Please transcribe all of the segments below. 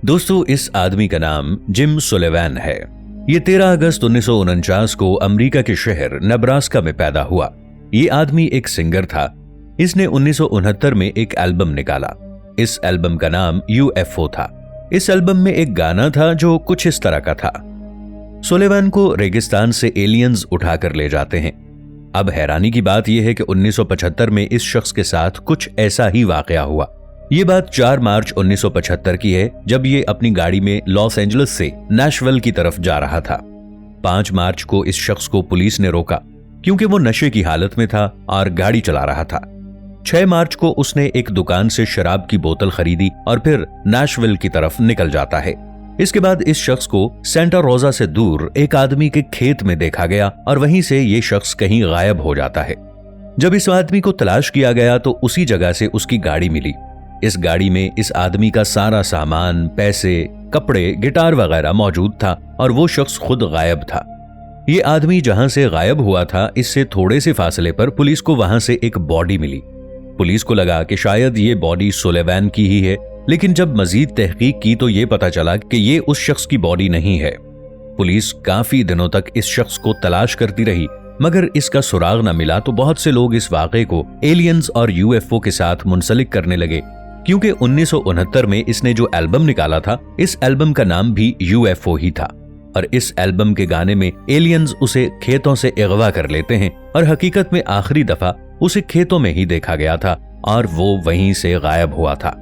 दोस्तों, इस आदमी का नाम जिम सुलेवान है। ये 13 अगस्त 1949 को अमेरिका के शहर नेब्रास्का में पैदा हुआ। ये आदमी एक सिंगर था। इसने 1969 में एक एल्बम निकाला। इस एल्बम का नाम UFO था। इस एल्बम में एक गाना था जो कुछ इस तरह का था। सुलेवान को रेगिस्तान से एलियंस उठाकर ले जाते हैं। अब हैरानी की बात यह है कि 1975 में इस शख्स के साथ कुछ ऐसा ही वाकया हुआ। ये बात 4 मार्च 1975 की है, जब ये अपनी गाड़ी में लॉस एंजलिस से नेशविल की तरफ जा रहा था। 5 मार्च को इस शख्स को पुलिस ने रोका क्योंकि वो नशे की हालत में था और गाड़ी चला रहा था। 6 मार्च को उसने एक दुकान से शराब की बोतल खरीदी और फिर नेशविल की तरफ निकल जाता है। इसके बाद इस शख्स को सेंटा रोजा से दूर एक आदमी के खेत में देखा गया और वहीं से ये शख्स कहीं गायब हो जाता है। जब इस आदमी को तलाश किया गया तो उसी जगह से उसकी गाड़ी मिली। इस गाड़ी में इस आदमी का सारा सामान, पैसे, कपड़े, गिटार वगैरह मौजूद था और वो शख्स खुद गायब था। ये आदमी जहां से गायब हुआ था, इससे थोड़े से फासले पर पुलिस को वहां से एक बॉडी मिली। पुलिस को लगा कि शायद ये बॉडी सुलेवान की ही है, लेकिन जब मजीद तहकीक की तो ये पता चला कि ये उस शख्स की बॉडी नहीं है। पुलिस काफी दिनों तक इस शख्स को तलाश करती रही, मगर इसका सुराग न मिला तो बहुत से लोग इस वाक़े को एलियंस और UFO के साथ मुंसलिक करने लगे, क्योंकि 1969 में इसने जो एल्बम निकाला था, इस एल्बम का नाम भी UFO ही था और इस एल्बम के गाने में एलियंस उसे खेतों से अगवा कर लेते हैं और हकीकत में आखिरी दफा उसे खेतों में ही देखा गया था और वो वहीं से गायब हुआ था।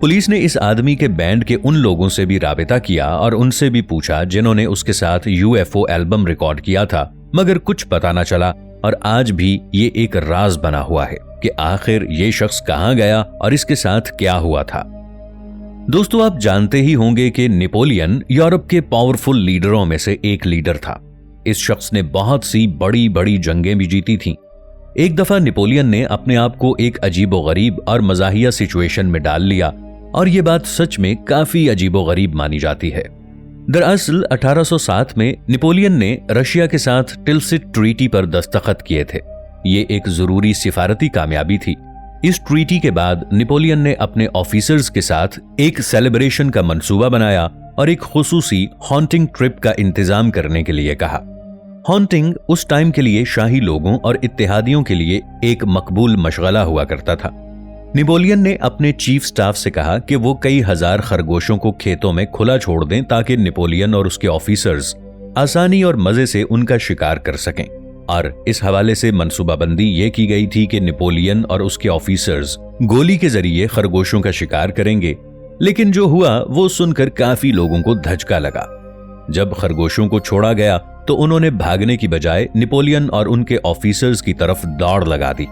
पुलिस ने इस आदमी के बैंड के उन लोगों से भी राबिता किया और उनसे भी पूछा जिन्होंने उसके साथ UFO एल्बम रिकॉर्ड किया था, मगर कुछ पता न चला और आज भी ये एक राज बना हुआ है कि आखिर ये शख्स कहां गया और इसके साथ क्या हुआ था। दोस्तों, आप जानते ही होंगे कि नेपोलियन यूरोप के पावरफुल लीडरों में से एक लीडर था। इस शख्स ने बहुत सी बड़ी बड़ी जंगें भी जीती थीं। एक दफा नेपोलियन ने अपने आप को एक अजीबोगरीब और मजाहिया सिचुएशन में डाल लिया और ये बात सच में काफी अजीबोगरीब मानी जाती है। दरअसल 1807 में नेपोलियन ने रशिया के साथ टिलसिट ट्रीटी पर दस्तखत किए थे। ये एक जरूरी सिफारती कामयाबी थी। इस ट्रीटी के बाद नेपोलियन ने अपने ऑफिसर्स के साथ एक सेलिब्रेशन का मंसूबा बनाया और एक खुसूसी हॉन्टिंग ट्रिप का इंतजाम करने के लिए कहा। हॉन्टिंग उस टाइम के लिए शाही लोगों और इत्तेहादियों के लिए एक मकबूल मशगला हुआ करता था। नेपोलियन ने अपने चीफ स्टाफ से कहा कि वो कई हजार खरगोशों को खेतों में खुला छोड़ दें ताकि नेपोलियन और उसके ऑफिसर्स आसानी और मजे से उनका शिकार कर सकें। और इस हवाले से मंसूबाबंदी ये की गई थी कि नेपोलियन और उसके ऑफिसर्स गोली के जरिए खरगोशों का शिकार करेंगे। लेकिन जो हुआ वो सुनकर काफी लोगों को धचका लगा। जब खरगोशों को छोड़ा गया तो उन्होंने भागने की बजाय नेपोलियन और उनके ऑफिसर्स की तरफ दौड़ लगा दी।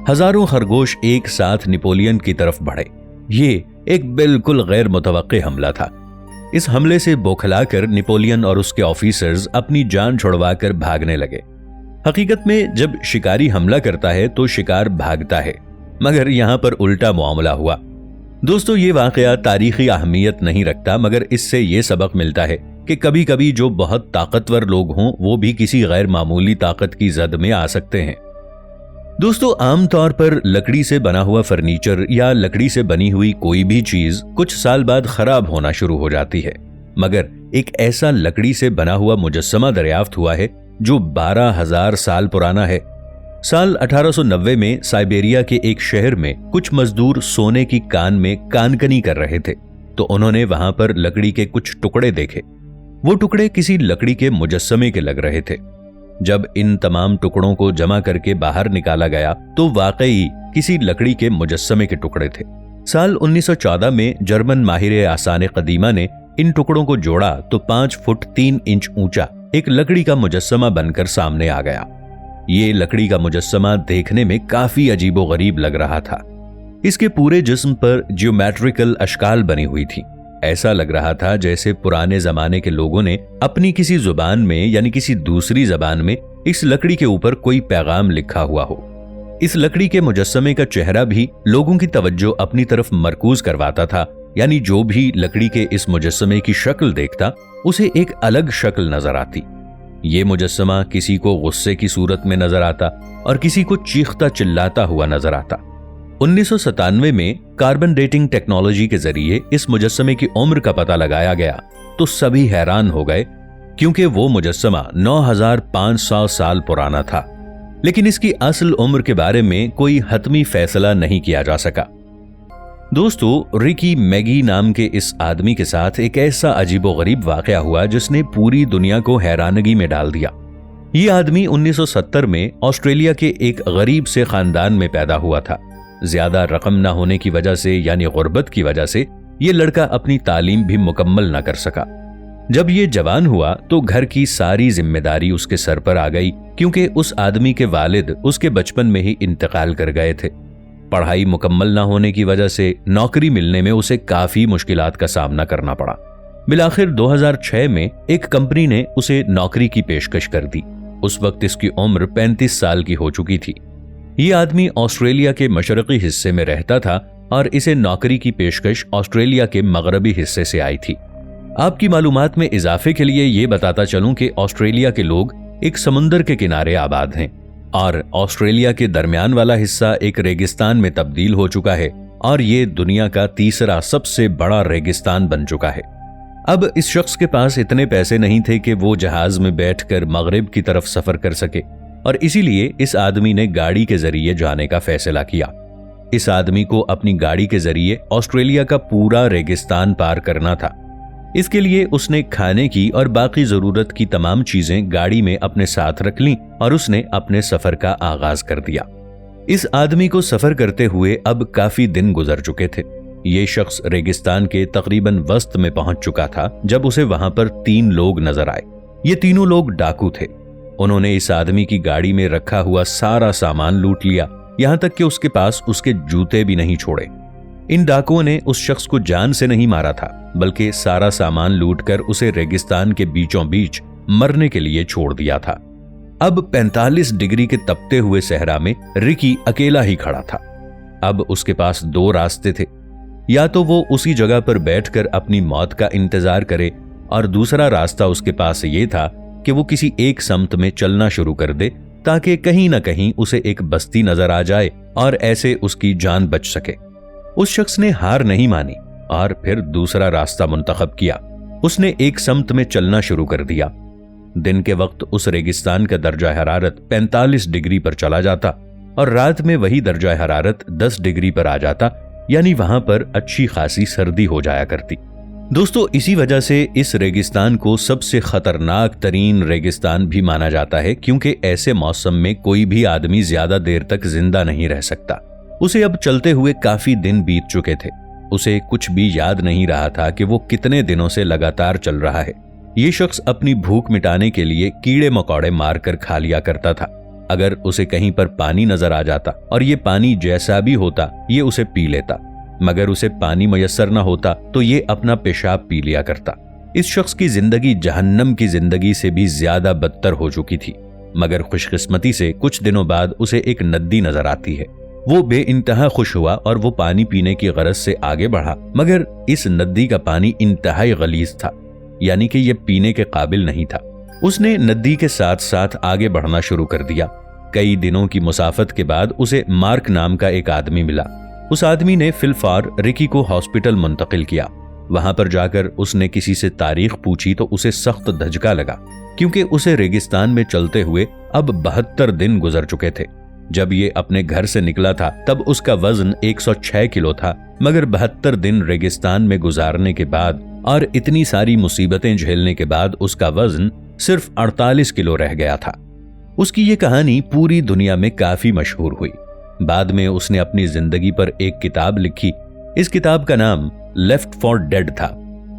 हजारों खरगोश एक साथ नेपोलियन की तरफ बढ़े। ये एक बिल्कुल गैर मुतवक्के हमला था। इस हमले से बौखलाकर नेपोलियन और उसके ऑफिसर्स अपनी जान छुड़वाकर भागने लगे। हकीकत में जब शिकारी हमला करता है तो शिकार भागता है, मगर यहां पर उल्टा मामला हुआ। दोस्तों, ये वाकया तारीखी अहमियत नहीं रखता, मगर इससे ये सबक मिलता है कि कभी कभी जो बहुत ताकतवर लोग हों वो भी किसी गैर मामूली ताकत की जद में आ सकते हैं। दोस्तों, आमतौर पर लकड़ी से बना हुआ फर्नीचर या लकड़ी से बनी हुई कोई भी चीज कुछ साल बाद खराब होना शुरू हो जाती है, मगर एक ऐसा लकड़ी से बना हुआ मुजस्समा दरियाफ्त हुआ है जो 12,000 साल पुराना है। साल 1890 में साइबेरिया के एक शहर में कुछ मजदूर सोने की कान में कानकनी कर रहे थे, तो उन्होंने वहां पर लकड़ी के कुछ टुकड़े देखे। वो टुकड़े किसी लकड़ी के मुजस्समे के लग रहे थे। जब इन तमाम टुकड़ों को जमा करके बाहर निकाला गया तो वाकई किसी लकड़ी के मुजस्समे के टुकड़े थे। साल 1914 में जर्मन माहिर आसाने कदीमा ने इन टुकड़ों को जोड़ा तो 5 फुट 3 इंच ऊंचा एक लकड़ी का मुजस्समा बनकर सामने आ गया। ये लकड़ी का मुजस्समा देखने में काफी अजीबोगरीब लग रहा था। इसके पूरे जिस्म पर ज्योमेट्रिकल अशकाल बनी हुई थी। ऐसा लग रहा था जैसे पुराने जमाने के लोगों ने अपनी किसी जुबान में यानी किसी दूसरी जबान में इस लकड़ी के ऊपर कोई पैगाम लिखा हुआ हो। इस लकड़ी के मुजस्समे का चेहरा भी लोगों की तवज्जो अपनी तरफ मरकूज करवाता था, यानी जो भी लकड़ी के इस मुजस्समे की शक्ल देखता उसे एक अलग शक्ल नजर आती। ये मुजस्समा किसी को गुस्से की सूरत में नजर आता और किसी को चीखता चिल्लाता हुआ नजर आता। 1997 में कार्बन डेटिंग टेक्नोलॉजी के जरिए इस मुजस्समे की उम्र का पता लगाया गया तो सभी हैरान हो गए, क्योंकि वो मुजस्समा 9500 साल पुराना था। लेकिन इसकी असल उम्र के बारे में कोई हतमी फैसला नहीं किया जा सका। दोस्तों, रिकी मैगी नाम के इस आदमी के साथ एक ऐसा अजीबोगरीब वाकया हुआ जिसने पूरी दुनिया को हैरानगी में डाल दिया। ये आदमी 1970 में ऑस्ट्रेलिया के एक गरीब से खानदान में पैदा हुआ था। ज्यादा रकम न होने की वजह से यानी गुर्बत की वजह से ये लड़का अपनी तालीम भी मुकम्मल न कर सका। जब ये जवान हुआ तो घर की सारी जिम्मेदारी उसके सर पर आ गई, क्योंकि उस आदमी के वालिद उसके बचपन में ही इंतकाल कर गए थे। पढ़ाई मुकम्मल न होने की वजह से नौकरी मिलने में उसे काफी मुश्किलात का सामना करना पड़ा। बिलाखिर 2006 में एक कंपनी ने उसे नौकरी की पेशकश कर दी। उस वक्त इसकी उम्र 35 साल की हो चुकी थी। ये आदमी ऑस्ट्रेलिया के मशरकी हिस्से में रहता था और इसे नौकरी की पेशकश ऑस्ट्रेलिया के मगरबी हिस्से से आई थी। आपकी मालूमात में इजाफे के लिए ये बताता चलूं कि ऑस्ट्रेलिया के लोग एक समुंदर के किनारे आबाद हैं और ऑस्ट्रेलिया के दरमियान वाला हिस्सा एक रेगिस्तान में तब्दील हो चुका है और ये दुनिया का तीसरा सबसे बड़ा रेगिस्तान बन चुका है। अब इस शख्स के पास इतने पैसे नहीं थे कि वो जहाज में बैठकर मगरिब की तरफ सफर कर सके और इसीलिए इस आदमी ने गाड़ी के जरिए जाने का फैसला किया। इस आदमी को अपनी गाड़ी के जरिए ऑस्ट्रेलिया का पूरा रेगिस्तान पार करना था। इसके लिए उसने खाने की और बाकी जरूरत की तमाम चीजें गाड़ी में अपने साथ रख लीं और उसने अपने सफर का आगाज कर दिया। इस आदमी को सफर करते हुए अब काफी दिन गुजर चुके थे। ये शख्स रेगिस्तान के तकरीबन वस्त में पहुंच चुका था जब उसे वहां पर 3 लोग नजर आए। ये तीनों लोग डाकू थे। उन्होंने इस आदमी की गाड़ी में रखा हुआ सारा सामान लूट लिया, यहां तक कि उसके पास उसके जूते भी नहीं छोड़े। इन डाकुओं ने उस शख्स को जान से नहीं मारा था, बल्कि सारा सामान लूटकर उसे रेगिस्तान के बीचों बीच मरने के लिए छोड़ दिया था। अब 45 डिग्री के तपते हुए सहरा में रिकी अकेला ही खड़ा था। अब उसके पास 2 रास्ते थे, या तो वो उसी जगह पर बैठकर अपनी मौत का इंतजार करे और दूसरा रास्ता उसके पास ये था कि वो किसी एक समत में चलना शुरू कर दे ताकि कहीं ना कहीं उसे एक बस्ती नजर आ जाए और ऐसे उसकी जान बच सके। उस शख्स ने हार नहीं मानी और फिर दूसरा रास्ता मुंतखब किया। उसने एक समत में चलना शुरू कर दिया। दिन के वक्त उस रेगिस्तान का दर्जा हरारत 45 डिग्री पर चला जाता और रात में वही दर्जा हरारत 10 डिग्री पर आ जाता, यानी वहां पर अच्छी खासी सर्दी हो जाया करती। दोस्तों, इसी वजह से इस रेगिस्तान को सबसे खतरनाक तरीन रेगिस्तान भी माना जाता है, क्योंकि ऐसे मौसम में कोई भी आदमी ज्यादा देर तक जिंदा नहीं रह सकता। उसे अब चलते हुए काफी दिन बीत चुके थे। उसे कुछ भी याद नहीं रहा था कि वो कितने दिनों से लगातार चल रहा है। ये शख्स अपनी भूख मिटाने के लिए कीड़े मकोड़े मारकर खा लिया करता था। अगर उसे कहीं पर पानी नजर आ जाता और ये पानी जैसा भी होता ये उसे पी लेता, मगर उसे पानी मयस्सर न होता तो ये अपना पेशाब पी लिया करता। इस शख्स की जिंदगी जहन्नम की जिंदगी से भी ज्यादा बदतर हो चुकी थी, मगर खुशकिस्मती से कुछ दिनों बाद उसे एक नदी नजर आती है। वो बेइंतहा खुश हुआ और वो पानी पीने की गरज से आगे बढ़ा, मगर इस नदी का पानी इंतहाई गलीज था, यानी कि यह पीने के काबिल नहीं था। उसने नदी के साथ साथ आगे बढ़ना शुरू कर दिया। कई दिनों की मुसाफत के बाद उसे मार्क नाम का एक आदमी मिला। उस आदमी ने फिलफार रिकी को हॉस्पिटल मुंतकिल किया। वहां पर जाकर उसने किसी से तारीख पूछी तो उसे सख्त धचका लगा, क्योंकि उसे रेगिस्तान में चलते हुए अब 72 दिन गुजर चुके थे। जब ये अपने घर से निकला था तब उसका वजन 106 किलो था, मगर 72 दिन रेगिस्तान में गुजारने के बाद और इतनी सारी मुसीबतें झेलने के बाद उसका वजन सिर्फ 48 किलो रह गया था। उसकी ये कहानी पूरी दुनिया में काफी मशहूर हुई। बाद में उसने अपनी जिंदगी पर एक किताब लिखी। इस किताब का नाम लेफ्ट फॉर डेड था।